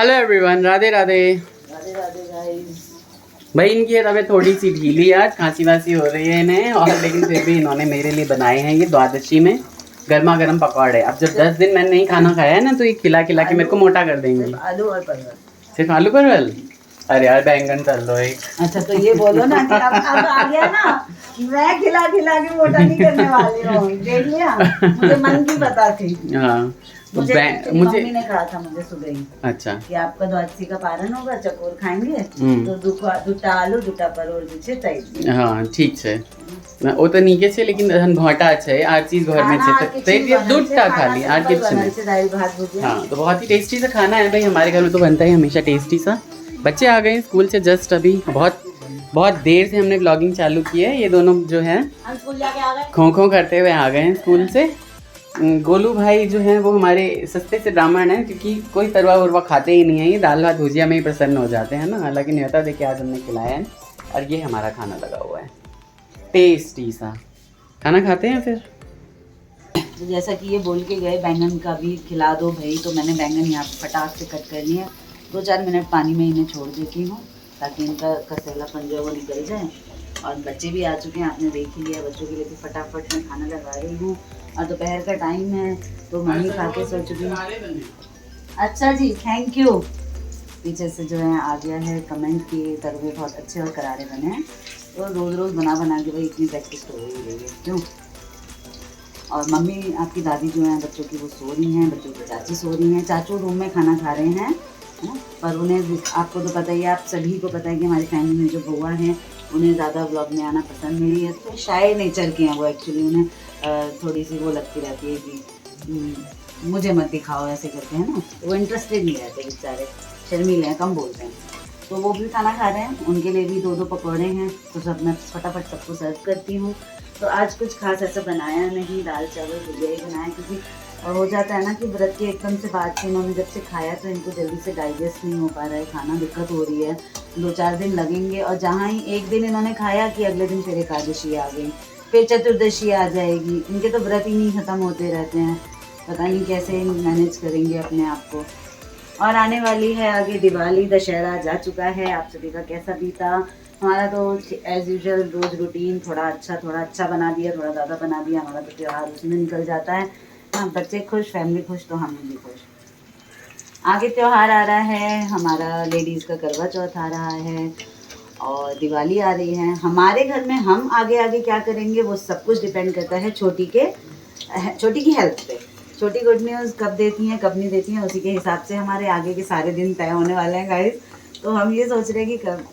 Hello everyone, Radhe Radhe. Radhe Radhe guys. भाई इनकी ये तबीयत थोड़ी सी ढीली है, आज खांसी वासी हो रही है इन्हें, और लेकिन फिर भी इन्होंने मेरे लिए बनाए हैं ये द्वादशी में गर्मा गर्म पकौड़े। अब जब 10 दिन मैंने नहीं खाना खाया है ना, तो ये खिला खिला के मेरे को मोटा कर देंगी। आलू और परवल। सिर्फ आलू परवल? अरे यार बैंगन तल लो एक। अच्छा तो ये बोलो ना कि अब आ गया ना, मैं खिला खिला के मोटा नहीं करने वाली हूँ, देख लिया, मुझे मन की पता थी। हाँ तो मुझे मम्मी ने कहा था मुझे सुबह ही, अच्छा कि आपका द्वादशी का पारण होगा, चकोर खाएंगे तो दुटा आलू दुटा परवल दीजिए चाहिए। हाँ ठीक है, वो तो नीचे से, लेकिन हम घोटा अच्छे आर चीज घर में से ये दूधटा खाली आर किचन में। दाल भात भुजिया। हाँ तो बहुत ही टेस्टी सा खाना है भाई, हमारे घर में तो बनता है हमेशा टेस्टी सा। बच्चे आ गए स्कूल से जस्ट अभी, बहुत देर से हमने व्लॉगिंग चालू की है। ये दोनों जो हैं खो खो करते हुए आ गए हैं स्कूल से। गोलू भाई जो हैं वो हमारे सस्ते से ब्राह्मण हैं, क्योंकि कोई तरुआ वरुआ खाते ही नहीं है, ये दाल भात भुजिया में ही प्रसन्न हो जाते हैं ना। हालांकि न्योता देके आज हमने खिलाया है, और ये हमारा खाना लगा हुआ है टेस्टी सा। खाना खाते हैं फिर। तो जैसा कि ये बोल के गए बैंगन का भी खिला दो भाई, तो मैंने बैंगन यहाँ पे फटाक से कट कर लिया। 2-4 मिनट पानी में इन्हें छोड़ देती हूँ ताकि इनका कसेलापन जो है वो निकल जाए। और बच्चे भी आ चुके हैं, आपने देख ही लिया। बच्चों के लिए भी फटाफट मैं खाना लगा रही हूँ, और दोपहर का टाइम है तो मम्मी खा के सो चुकी हूँ। अच्छा जी, थैंक यू। पीछे से जो है आ गया है कमेंट कि तरुए बहुत अच्छे और करारे बने हैं। तो रोज़ रोज़ बना बना के भाई इतनी प्रैक्टिस तो हो ही रही है, क्यों। और मम्मी आपकी दादी जो है बच्चों की वो सो रही हैं, बच्चों की चाची सो रही हैं, चाचू रूम में खाना खा रहे हैं, है ना। पर उन्हें, आपको तो पता ही है, आप सभी को पता है कि हमारी फैमिली में जो बुआ हैं उन्हें ज़्यादा व्लॉग में आना पसंद नहीं है। तो शाय नेचर के हैं वो एक्चुअली, उन्हें थोड़ी सी वो लगती रहती है कि मुझे मत दिखाओ ऐसे करते हैं ना, वो इंटरेस्टेड नहीं रहते बेचारे, शर्मीले हैं, कम बोलते हैं। तो वो भी खाना खा रहे हैं, उनके लिए भी 2-2 पकौड़े हैं, तो सब मैं फटाफट सबको सर्व करती हूँ। तो आज कुछ खास ऐसा बनाया नहीं, दाल चावल भुजिया ही बनाया, क्योंकि हो जाता है ना कि व्रत के एकदम से बाद से इन्होंने जब से खाया तो इनको जल्दी से डाइजेस्ट नहीं हो पा रहा है खाना, दिक्कत हो रही है। 2-4 दिन लगेंगे, और जहाँ ही एक दिन इन्होंने खाया कि अगले दिन फिर एकादशी आ गई, फिर चतुर्दशी आ जाएगी। इनके तो व्रत ही नहीं ख़त्म होते रहते हैं, पता नहीं कैसे मैनेज करेंगे अपने आप को। और आने वाली है आगे दिवाली, दशहरा जा चुका है, आप सभी का कैसा बीता। हमारा तो एज़ यूजुअल रोज़ रूटीन, थोड़ा अच्छा बना दिया, थोड़ा ज़्यादा बना दिया, हमारा तो त्यौहार उसमें निकल जाता है। हाँ, बच्चे खुश, फैमिली खुश, तो हम भी खुश। आगे त्यौहार आ रहा है, हमारा लेडीज़ का करवा चौथ आ रहा है, और दिवाली आ रही है। हमारे घर में हम आगे आगे क्या करेंगे वो सब कुछ डिपेंड करता है छोटी की हेल्थ पे। छोटी गुड न्यूज़ कब देती हैं कब नहीं देती हैं, उसी के हिसाब से हमारे आगे के सारे दिन तय होने वाले हैं गाइस। तो हम ये सोच रहे हैं कि कब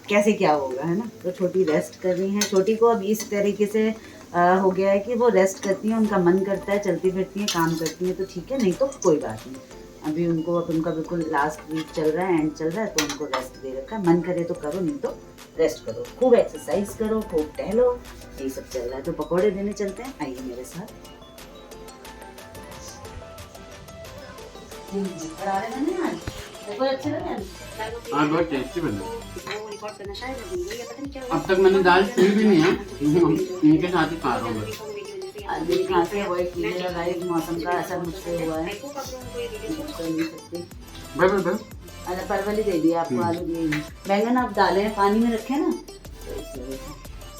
कैसे क्या होगा, है ना। तो छोटी रेस्ट कर रही हैं। छोटी को अब इस तरीके से हो गया है कि वो रेस्ट करती हैं, उनका मन करता है, चलती फिरती हैं, काम करती हैं, तो ठीक है, नहीं तो कोई बात नहीं। अभी उनको, अब उनका बिल्कुल लास्ट वीक चल रहा है, एंड चल रहा है, तो उनको रेस्ट दे रखा है। मन करे तो करो, नहीं तो रेस्ट करो, खूब एक्सरसाइज करो, खूब टहलो, यही सब चल रहा है। तो पकौड़े देने चलते हैं, आइए मेरे साथ। अच्छे लगे, हाँ बहुत टेस्टी बना। अब तक मैंने दाल छुई भी नहीं है, इनके साथ ही खा रहा हूँ। मेरी खांसी अवॉइड कीजिएगा गाइस, मौसम का असर मुझ पर हुआ है, कर नहीं सकती। अच्छा परवल ही दे दिया आपको, आलू दिए नहीं। बैंगन आप डाले हैं पानी में रखे ना, तो इसलिए।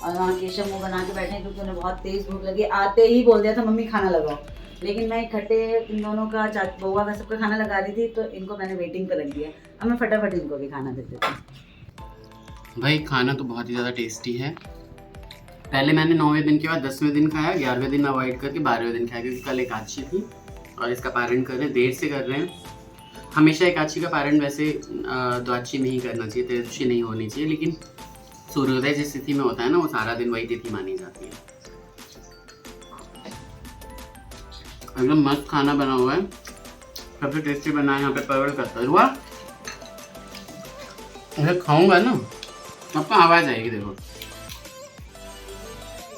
और वहाँ केशव मुँह बना के बैठे क्योंकि उन्हें बहुत तेज़ भूख लगी। आते ही बोल दिया था मम्मी खाना लगाओ, लेकिन मैं इकट्ठे इन दोनों का, बउआ का सबका खाना लगा रही थी, तो इनको मैंने वेटिंग पर रख दिया। अब मैं फटाफट इनको भी खाना दे देती हूँ। भाई खाना तो बहुत ही ज़्यादा टेस्टी है। पहले मैंने 9वें दिन के बाद 10वें दिन खाया, 11वें दिन अवॉइड करके 12वें दिन खाया, क्योंकि कल एकादशी थी और इसका पारण कर रहे हैं, देर से कर रहे हैं। हमेशा एकादशी का पारण वैसे द्वादशी में ही करना चाहिए, त्रयोदशी नहीं होनी चाहिए, लेकिन सूर्योदय जिस तिथि में होता है ना, वो सारा दिन वही तिथि मानी जाती है। एकदम मस्त खाना बना हुआ है, सबसे टेस्टी बना है यहाँ पे परवल का तरुआ। अगर खाऊंगा ना आपको आवाज आएगी, देखो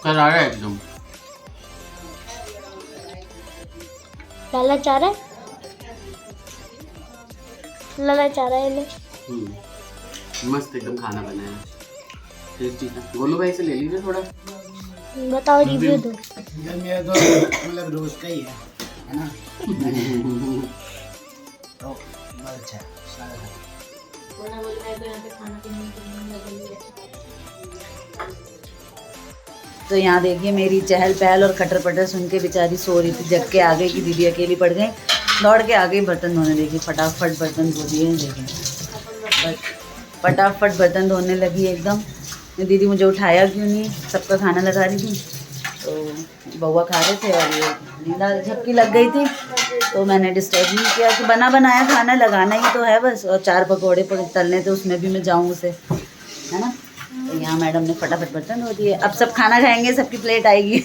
करारा एकदम। लाला चाह रहा है मस्त एकदम खाना बनाया है, टेस्टी था। गोलू भाई से ले लीजिए थोड़ा, बताओ रिव्यू दो। मेरा तो मतलब रोज का ही है ना। तो अच्छा तो यहाँ देखिए मेरी चहल पहल और खटर पटर सुन के बेचारी सो रही थी, जग के आ गई कि दीदी अकेली पड़ गई, दौड़ के आ गई बर्तन धोने। देखिए फटाफट बर्तन धो दिए हैं, देखिए फटाफट बर्तन धोने लगी एकदम। दीदी मुझे उठाया क्यों नहीं, सबका खाना लगा रही थी, तो बउआ खा रहे थे और ये नींद झपकी लग गई थी, तो मैंने डिस्टर्ब नहीं किया कि बना बनाया खाना लगाना ही तो है बस, और 4 पकौड़े तलने थे उसमें भी मैं जाऊँ उसे, है ना। तो यहाँ मैडम ने फटाफट बर्तन धो दिए। अब सब खाना खाएंगे, सबकी प्लेट आएगी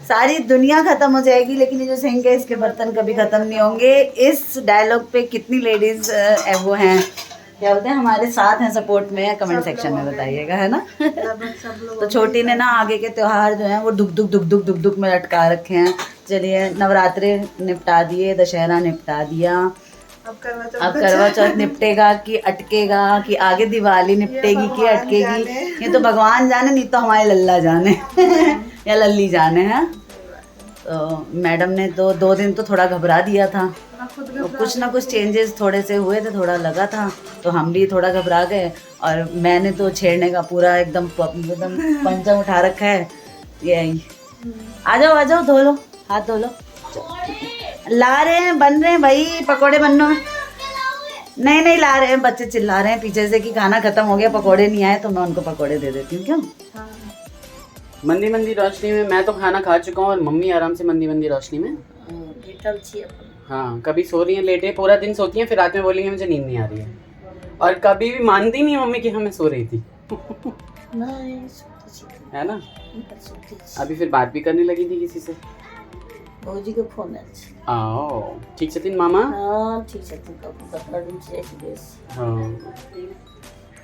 सारी दुनिया खत्म हो जाएगी, लेकिन ये जो सिंक है इसके बर्तन कभी खत्म नहीं होंगे। इस डायलॉग पे कितनी लेडीज वो हैं, क्या बोलते हैं, हमारे साथ हैं, सपोर्ट में है, कमेंट सेक्शन में बताइएगा, है ना। तो छोटी ने ना आगे के त्योहार जो हैं वो दुख दुख दुख दुख दुख दुख में लटका रखे हैं। चलिए नवरात्रे निपटा दिए, दशहरा निपटा दिया, अब करवा चौथ निपटेगा कि अटकेगा, कि आगे दिवाली निपटेगी कि अटकेगी, ये तो भगवान जाने, नहीं तो हमारे लल्ला जाने या लल्ली जाने हैं। तो मैडम ने तो 2 दिन तो थोड़ा घबरा दिया था, तो कुछ ना कुछ चेंजेस थोड़े से हुए थे, थोड़ा लगा था, तो हम भी थोड़ा घबरा गए। और मैंने तो छेड़ने का पूरा एकदम पंचा उठा रखा है। यही आ जाओ धो लो, हाथ धो लो, ला रहे हैं, बन रहे हैं भाई पकोड़े बनने में। नहीं ला रहे हैं, बच्चे चिल्ला रहे हैं पीछे से कि खाना खत्म हो गया, पकोड़े नहीं आए, तो मैं उनको पकोड़े दे देती हूँ। क्यों मंदी मंदी रोशनी में मैं तो खाना खा चुका हूँ और मम्मी आराम से मंदी मंदी रोशनी में। हाँ, कभी सो रही हैं लेटे, पूरा दिन सोती हैं, फिर रात में बोलेंगे मुझे नींद नहीं आ रही है, और कभी भी मानती नहीं मम्मी कि हाँ मैं सो रही थी है ना। अभी फिर बात भी करने लगी थी किसी से, भौजी के फोन आओ ठीक छथिन मामा। हाँ ठीक छथिन, हाँ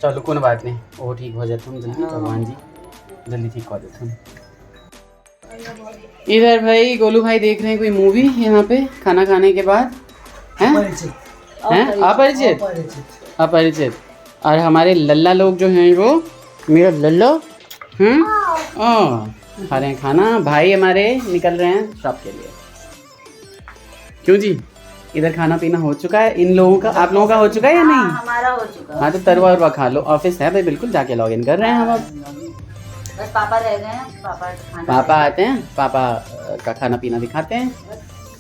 चलो कोनो बात नहीं, वो ठीक हो जाते हम जल्दी, भगवान जी जल्दी ठीक कर देते हैं। इधर भाई गोलू भाई देख रहे हैं कोई मूवी यहाँ पे खाना खाने के बाद, हैं अपरिचित। और हमारे लल्ला लोग जो हैं वो, मेरा लल्ला खा रहे हैं खाना। भाई हमारे निकल रहे हैं शॉप के लिए। क्यों जी, इधर खाना पीना हो चुका है इन लोगों का, आप लोगों का हो चुका है या नहीं? हमारा हो चुका। हाँ तो तरुआ वरुआ खा लो, ऑफिस है भाई, बिल्कुल जाके लॉग इन कर रहे हैं हम अब। बस पापा रह गए हैं, पापा आते हैं, पापा का खाना पीना दिखाते हैं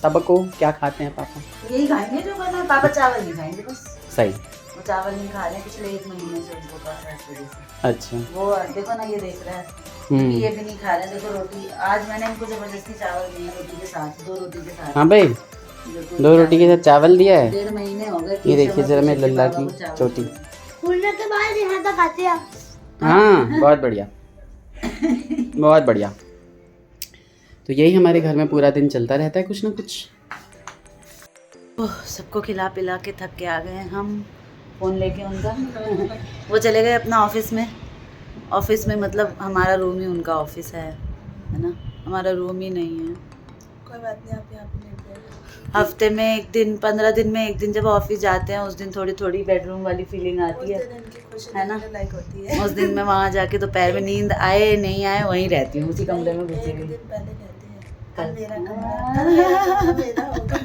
सबको, क्या खाते हैं पापा। यही खाएंगे जो बना, पापा चावल नहीं खाएंगे बस। सही, वो चावल नहीं खा रहे हैं पिछले 1 महीने से, उनको पता है इस वजह से। अच्छा, वो देखो ना, ये देख रहा है, ये भी नहीं खा रहे। देखो रोटी, आज मैंने इनको जबरदस्ती चावल दिया रोटी के साथ, 2 रोटी के साथ। हाँ भाई 2 रोटी के साथ चावल दिया है। 1.5 महीने हो गए। ये देखिए जरा मेरे लल्ला की चोटी। फूलने के बाद यहाँ तक आते हैं। हाँ बहुत बढ़िया बहुत बढ़िया। तो यही हमारे घर में पूरा दिन चलता रहता है कुछ ना कुछ। सबको खिला पिला के थक के आ गए हैं हम, फ़ोन लेके उनका वो चले गए अपना ऑफिस में मतलब हमारा रूम ही उनका ऑफिस है ना, हमारा रूम ही नहीं है। कोई बात नहीं, आप यहाँ पे लेते हैं। हफ्ते में 1 दिन, 15 दिन में 1 दिन जब ऑफिस जाते हैं, उस दिन थोड़ी थोड़ी बेडरूम वाली फीलिंग आती है ना। लाइक होती है। उस दिन मैं वहाँ जाके दोपहर में नींद आए नहीं आए वहीं रहती हूँ, उसी कमरे में घुसी हुई। दिन पहले कहते हैं कल मेरा कमरा मेरा होगा।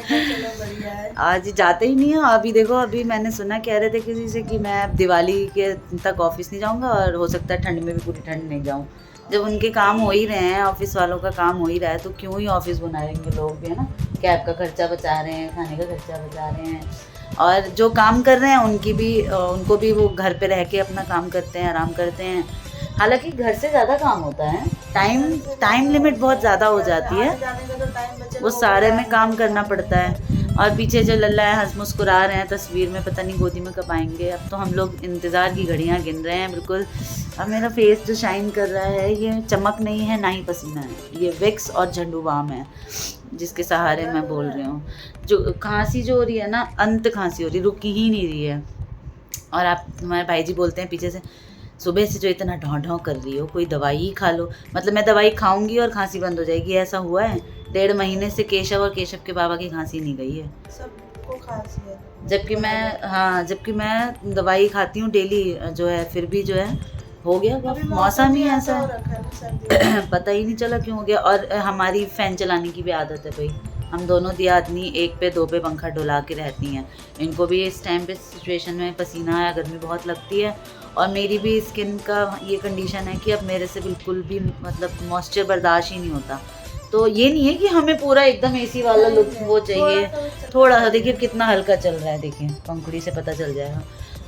चलो बढ़िया है। आज जाते ही नहीं है। अभी देखो, अभी मैंने सुना, कह रहे थे किसी से कि मैं अब दिवाली के तक ऑफिस नहीं जाऊँगा, और हो सकता है ठंड में भी पूरी ठंड नहीं जाऊँ। जब उनके काम हो ही रहे हैं, ऑफिस वालों का काम हो ही रहा है, तो क्यों ही ऑफिस बनाएंगे लोग भी, है ना। कैब का खर्चा बचा रहे हैं, खाने का खर्चा बचा रहे हैं, और जो काम कर रहे हैं उनको भी वो घर पे रह के अपना काम करते हैं, आराम करते हैं। हालांकि घर से ज़्यादा काम होता है, टाइम लिमिट बहुत ज़्यादा हो जाती है, वो सारे में काम करना पड़ता है। और पीछे जो लल्ला है हंस मुस्कुरा रहे हैं तस्वीर में, पता नहीं गोदी में कब आएंगे। अब तो हम लोग इंतज़ार की घड़ियां गिन रहे हैं बिल्कुल। अब मेरा फेस जो शाइन कर रहा है, ये चमक नहीं है ना ही पसीना है, ये विक्स और झंडू बाम है जिसके सहारे मैं बोल रही हूँ। जो खांसी जो हो रही है ना, अंत खांसी हो रही, रुकी ही नहीं रही है। और आप, हमारे भाई जी बोलते हैं पीछे से, सुबह से जो इतना ढौं कर रही हो, कोई दवाई ही खा लो। मतलब मैं दवाई खाऊंगी और खांसी बंद हो जाएगी, ऐसा हुआ है? 1.5 महीने से केशव और केशव के बाबा की खांसी नहीं गई है। सबको खांसी है। जबकि मैं दवाई खाती हूँ डेली जो है, फिर भी जो है हो गया। मौसम ही ऐसा है पता ही नहीं चला क्यों हो गया। और हमारी फ़ैन चलाने की भी आदत है भाई, हम दोनों दी आदमी एक पे दो पे पंखा डुला के रहती हैं। इनको भी इस टाइम पे सिचुएशन में पसीना या गर्मी बहुत लगती है, और मेरी भी स्किन का ये कंडीशन है कि अब मेरे से बिल्कुल भी मतलब मॉइस्चर बर्दाश्त ही नहीं होता। तो ये नहीं है कि हमें पूरा एकदम एसी वाला लुक वो चाहिए, थोड़ा सा देखिए कितना हल्का चल रहा है, देखिए पंखुड़ी से पता चल जाएगा,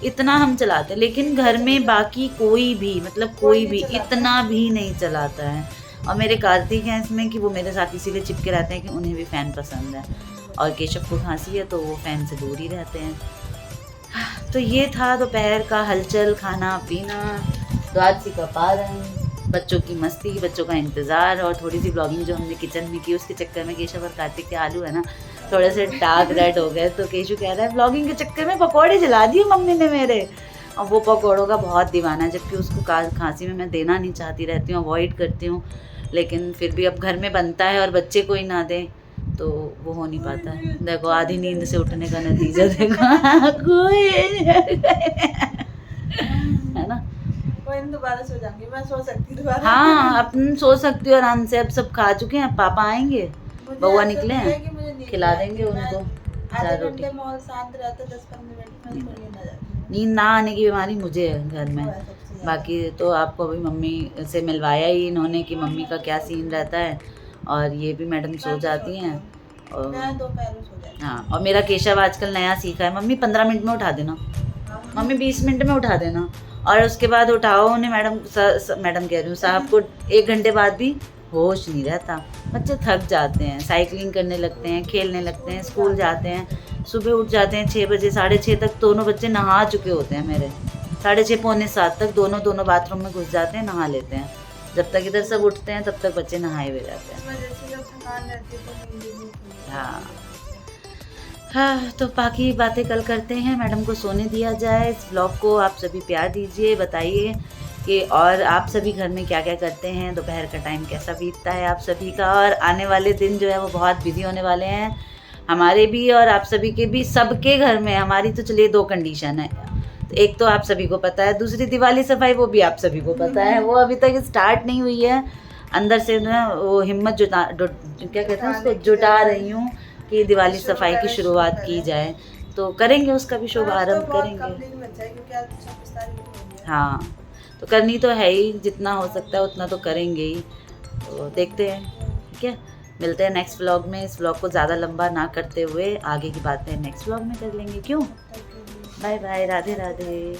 इतना हम चलाते हैं। लेकिन घर में बाकी कोई भी मतलब कोई भी इतना भी नहीं चलाता है। और मेरे कार्तिक हैं इसमें कि वो मेरे साथ इसीलिए चिपके रहते हैं कि उन्हें भी फ़ैन पसंद है, और केशव को खांसी है तो वो फ़ैन से दूर ही रहते हैं। तो ये था दोपहर का हलचल, खाना पीना, द्वादशी का पारण, बच्चों की मस्ती, बच्चों का इंतज़ार, और थोड़ी सी ब्लॉगिंग जो हमने किचन में की उसके चक्कर में केशव और कार्तिक के आलू है ना थोड़े से डार्क रेड हो गए। तो केशव कह रहा है ब्लॉगिंग के चक्कर में पकौड़े जला दिए मम्मी ने मेरे, और वो पकौड़ों का बहुत दीवाना है, जबकि उसको खांसी में मैं देना नहीं चाहती रहती हूँ, अवॉइड करती हूँ, लेकिन फिर भी अब घर में बनता है और बच्चे कोई ना दें तो वो हो नहीं पाता है। देखो आधी नींद से उठने का नतीजा देखो कोई है ना। कोई नहीं, दोबारा सो जाऊंगी, मैं सो सकती दोबारा। हाँ अपन सो सकती हो आराम से, अब सब खा चुके हैं, पापा आएंगे, बउआ निकले हैं, खिला देंगे उनको चार रोटी। माहौल शांत रहता है 10-15 मिनट में नींद आ जाती है। नींद ना आने की बीमारी मुझे है घर में, बाकी तो आपको अभी मम्मी से मिलवाया ही इन्होंने कि मम्मी का क्या सीन रहता है, और ये भी मैडम सो जाती हैं। और मैं दोपहर में सो जाती हाँ, और मेरा केशव आजकल नया सीखा है, मम्मी 15 मिनट में उठा देना, मम्मी 20 मिनट में उठा देना, और उसके बाद उठाओ उन्हें, मैडम कह रही हूँ साहब को 1 घंटे बाद भी होश नहीं रहता। बच्चे थक जाते हैं, साइकिलिंग करने लगते हैं, खेलने लगते हैं, स्कूल जाते हैं, सुबह उठ जाते हैं 6 बजे, 6:30 तक दोनों बच्चे नहा चुके होते हैं मेरे, 6:30 पौने 7 तक दोनों बाथरूम में घुस जाते हैं, नहा लेते हैं। जब तक इधर सब उठते हैं तब तक बच्चे नहाए हुए जाते हैं। है। जैसे जब थकान रहती है तो नींद नहीं खुलती। हाँ, तो बाकी बातें कल करते हैं। मैडम को सोने दिया जाए। इस ब्लॉग को आप सभी प्यार दीजिए, बताइए कि और आप सभी घर में क्या क्या करते हैं, दोपहर का टाइम कैसा बीतता है आप सभी का, और आने वाले दिन जो है वो बहुत बिजी होने वाले हैं, हमारे भी और आप सभी के भी, सबके घर में। हमारी तो चलिए 2 कंडीशन है, एक तो आप सभी को पता है, दूसरी दिवाली सफाई वो भी आप सभी को पता है, वो अभी तक स्टार्ट नहीं हुई है। अंदर से ना वो हिम्मत क्या कहते हैं उसको, जुटा रही हूँ कि दिवाली सफाई की शुरुआत की जाए, तो करेंगे उसका भी शुभारंभ करेंगे। हाँ, तो करनी तो है ही, जितना हो सकता है उतना तो करेंगे ही, तो देखते हैं। ठीक है, मिलते हैं नेक्स्ट व्लॉग में। इस व्लॉग को ज़्यादा लंबा ना करते हुए आगे की बातें नेक्स्ट व्लॉग में कर लेंगे, क्यों? Bye bye, Radhe Radhe.